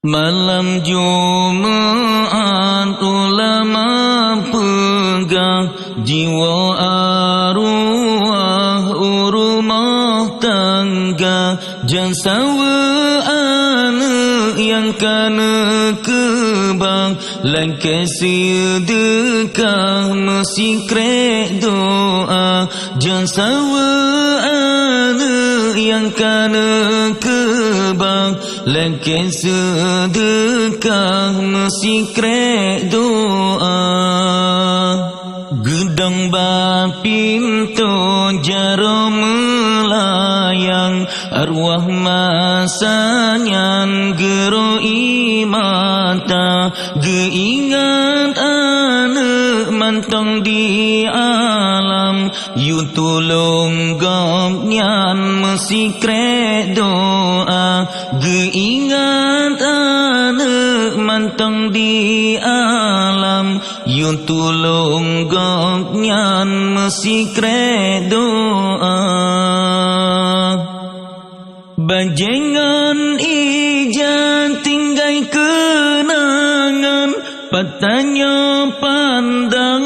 Malam Jumaat ulama pegang jiwa arwah rumah tangga, jangan sawa anak yang kena kebang, langkah sedekah mesti krek doa. Jangan sawa anak yang kena kebang, langkah sedekah mesti krek doa. Gedang bapintu jaro melayang, arwah masanyan gero imata. Geingat anak mantong di alam, yu tulung gomnyan mesti krek doa. Geingat anak mantong di alam, yu tulung gomnyan mesti krek doa. Bajengan ijan tinggai kenangan, patanya pandang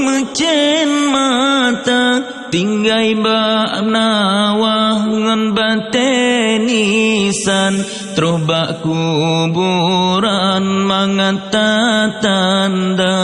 mecen mata. Tinggai bak nawah ngan batenisan, terus bak kuburan mangata tanda.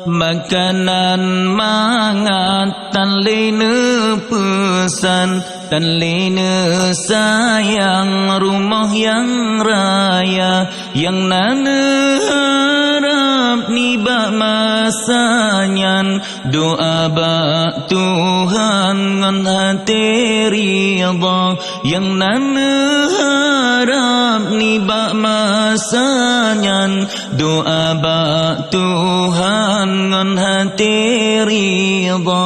Makanan mangat tan lene pesan, tan lene sayang rumah yang raya. Yang nana harap ni bak masanyan, doa bak Tuhan ngan hati ridha. Yang nana harap ni bak masanyan, doa bak Tuhan ngan hati ridha.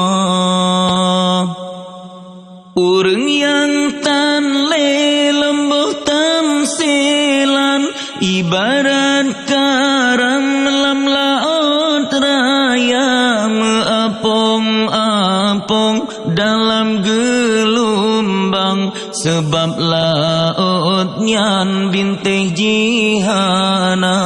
Urang yang tan le lembuh tamsilan, ibarat karam lam laut raya. Meapung-apung dalam gelombang, sebab laut nyan bintih jihana.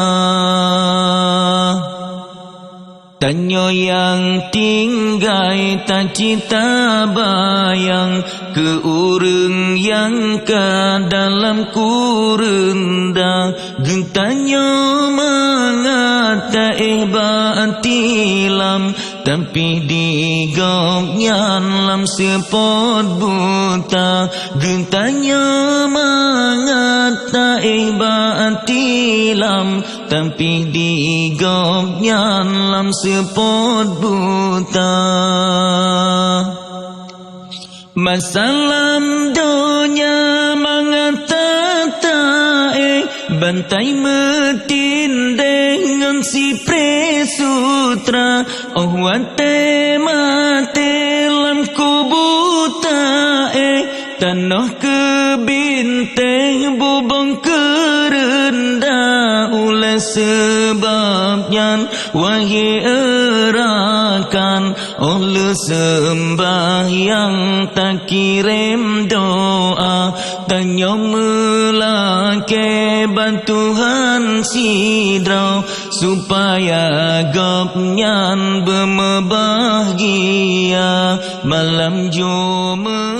Tanyo yang tinggai tak cita bayang, ke urang yang ke dalam kurenda. Gentanyo mengata batilam, tapi digomnyan lam sepot buta. Gentanyo mengata batilam, tapi digomnyan lam sepot buta. Masalam dunia mengata bantai metin dengan si presutra. Oh wate mate lam kubuta tanah kebintang bubong kerendah. Ulah sebabnya wahai erakan, oleh sembahyang tak kirim doa. Tanya melake bantuhan sidra, supaya gopnyan berbahagia malam Jumaat.